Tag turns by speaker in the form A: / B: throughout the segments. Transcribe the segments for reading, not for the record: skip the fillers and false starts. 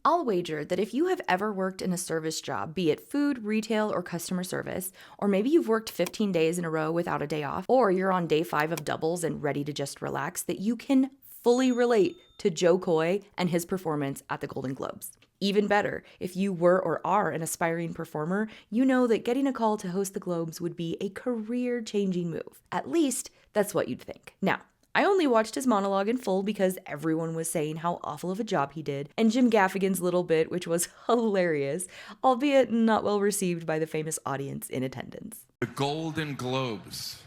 A: I'll wager that if you have ever worked in a service job, be it food, retail, or customer service, or maybe you've worked 15 days in a row without a day off, or you're on day 5 of doubles and ready to just relax, that you can fully relate to Jo Koy and his performance at the Golden Globes. Even better, if you were or are an aspiring performer, you know that getting a call to host the Globes would be a career-changing move. At least, that's what you'd think. Now, I only watched his monologue in full because everyone was saying how awful of a job he did, and Jim Gaffigan's little bit, which was hilarious, albeit not well received by the famous audience in attendance.
B: The Golden Globes.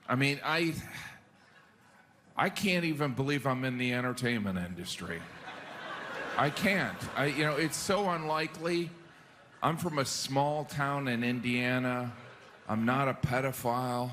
B: I mean, I can't even believe I'm in the entertainment industry. I can't. It's so unlikely. I'm from a small town in Indiana. I'm not a pedophile.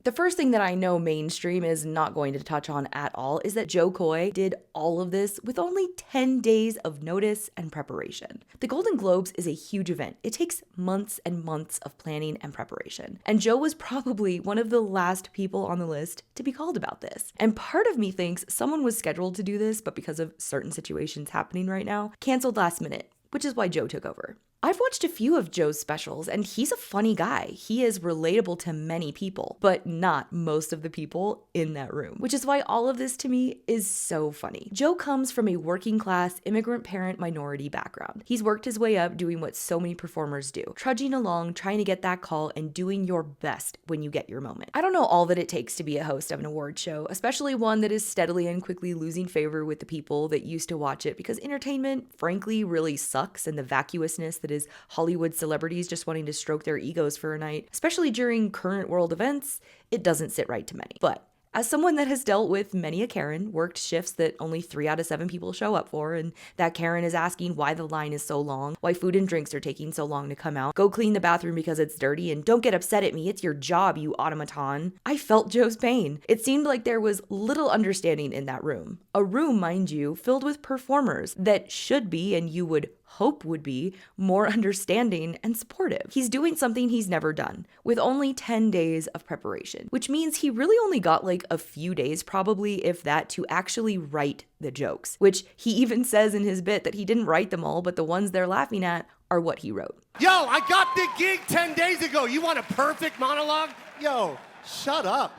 A: The first thing that I know mainstream is not going to touch on at all is that Jo Koy did all of this with only 10 days of notice and preparation. The Golden Globes is a huge event. It takes months and months of planning and preparation. And Jo was probably one of the last people on the list to be called about this. And part of me thinks someone was scheduled to do this, but because of certain situations happening right now, canceled last minute, which is why Jo took over. I've watched a few of Jo's specials, and he's a funny guy. He is relatable to many people, but not most of the people in that room, which is why all of this to me is so funny. Jo comes from a working class, immigrant parent minority background. He's worked his way up doing what so many performers do, trudging along, trying to get that call and doing your best when you get your moment. I don't know all that it takes to be a host of an award show, especially one that is steadily and quickly losing favor with the people that used to watch it, because entertainment, frankly, really sucks, and the vacuousness that is Hollywood celebrities just wanting to stroke their egos for a night, especially during current world events, it doesn't sit right to many. But as someone that has dealt with many a Karen, worked shifts that only 3 out of 7 people show up for, and that Karen is asking why the line is so long, why food and drinks are taking so long to come out, go clean the bathroom because it's dirty, and don't get upset at me, it's your job, you automaton. I felt Jo's pain. It seemed like there was little understanding in that room. A room, mind you, filled with performers that should be, and you would hope would be, more understanding and supportive. He's doing something he's never done, with only 10 days of preparation, which means he really only got like a few days, probably if that, to actually write the jokes, which he even says in his bit that he didn't write them all, but the ones they're laughing at are what he wrote.
C: Yo, I got the gig 10 days ago. You want a perfect monologue? Yo, shut up.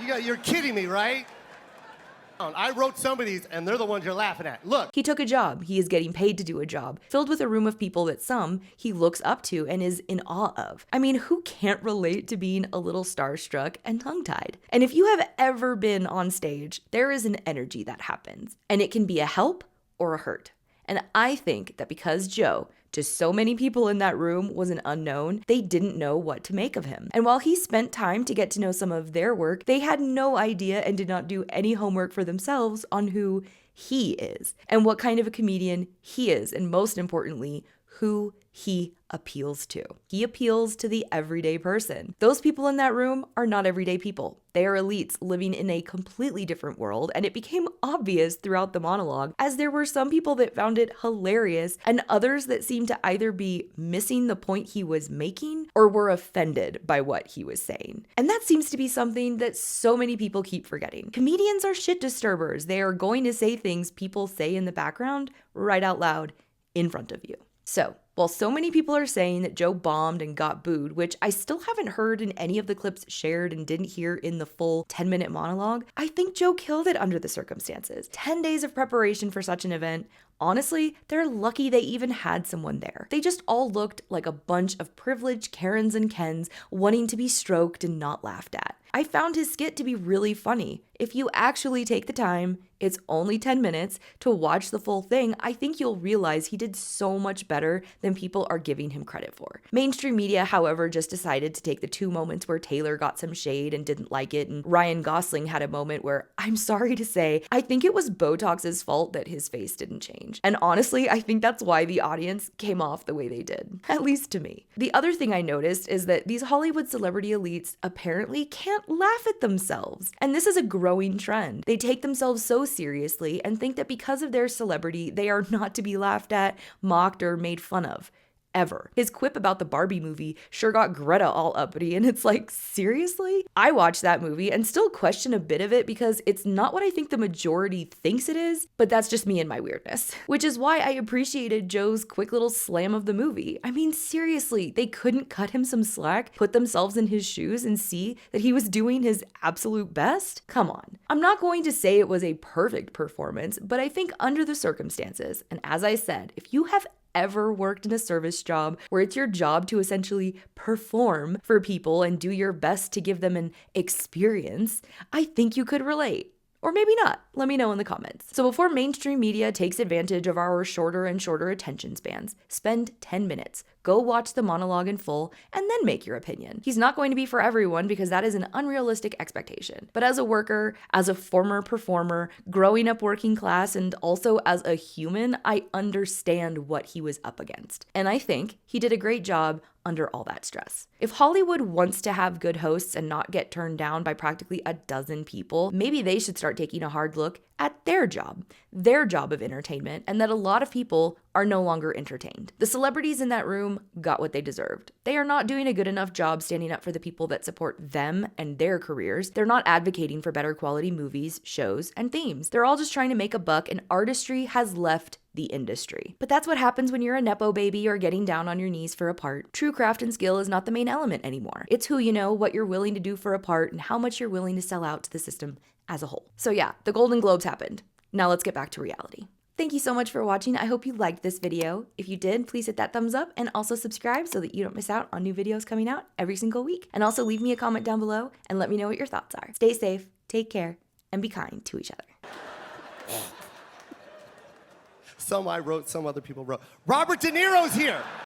C: You're kidding me, right? I wrote some of these, and they're the ones you're laughing at. Look.
A: He took a job. He is getting paid to do a job, filled with a room of people that some he looks up to and is in awe of. I mean, who can't relate to being a little starstruck and tongue-tied? And if you have ever been on stage, there is an energy that happens, and it can be a help or a hurt. And I think that because Jo, to so many people in that room, was an unknown, they didn't know what to make of him. And while he spent time to get to know some of their work, they had no idea and did not do any homework for themselves on who he is and what kind of a comedian he is, and most importantly, who he appeals to. He appeals to the everyday person. Those people in that room are not everyday people. They are elites living in a completely different world, and it became obvious throughout the monologue, as there were some people that found it hilarious and others that seemed to either be missing the point he was making or were offended by what he was saying. And that seems to be something that so many people keep forgetting. Comedians are shit disturbers. They are going to say things people say in the background right out loud in front of you. So, while so many people are saying that Jo bombed and got booed, which I still haven't heard in any of the clips shared and didn't hear in the full 10-minute monologue, I think Jo killed it under the circumstances. 10 days of preparation for such an event. Honestly, they're lucky they even had someone there. They just all looked like a bunch of privileged Karens and Kens wanting to be stroked and not laughed at. I found his skit to be really funny. If you actually take the time, it's only 10 minutes, to watch the full thing, I think you'll realize he did so much better than people are giving him credit for. Mainstream media, however, just decided to take the 2 moments where Taylor got some shade and didn't like it, and Ryan Gosling had a moment where, I'm sorry to say, I think it was Botox's fault that his face didn't change. And honestly, I think that's why the audience came off the way they did, at least to me. The other thing I noticed is that these Hollywood celebrity elites apparently can't laugh at themselves. And this is a growing trend. They take themselves so seriously and think that because of their celebrity, they are not to be laughed at, mocked, or made fun of. ever. His quip about the Barbie movie sure got Greta all uppity, and it's like, seriously? I watched that movie and still question a bit of it because it's not what I think the majority thinks it is, but that's just me and my weirdness. Which is why I appreciated Joe's quick little slam of the movie. I mean, seriously, they couldn't cut him some slack, put themselves in his shoes, and see that he was doing his absolute best? Come on. I'm not going to say it was a perfect performance, but I think under the circumstances, and as I said, if you have ever worked in a service job where it's your job to essentially perform for people and do your best to give them an experience, I think you could relate. Or maybe not. Let me know in the comments. So before mainstream media takes advantage of our shorter and shorter attention spans, spend 10 minutes. Go watch the monologue in full and then make your opinion. He's not going to be for everyone because that is an unrealistic expectation. But as a worker, as a former performer, growing up working class, and also as a human, I understand what he was up against. And I think he did a great job under all that stress. If Hollywood wants to have good hosts and not get turned down by practically a dozen people, maybe they should start taking a hard look at their job of entertainment, and that a lot of people are no longer entertained. The celebrities in that room got what they deserved. They are not doing a good enough job standing up for the people that support them and their careers. They're not advocating for better quality movies, shows, and themes. They're all just trying to make a buck, and artistry has left the industry. But that's what happens when you're a Nepo baby or getting down on your knees for a part. True craft and skill is not the main element anymore. It's who you know, what you're willing to do for a part, and how much you're willing to sell out to the system as a whole. So yeah, the Golden Globes happened. Now let's get back to reality. Thank you so much for watching. I hope you liked this video. If you did, please hit that thumbs up and also subscribe so that you don't miss out on new videos coming out every single week. And also leave me a comment down below and let me know what your thoughts are. Stay safe, take care, and be kind to each other.
C: Some I wrote, some other people wrote. Robert De Niro's here.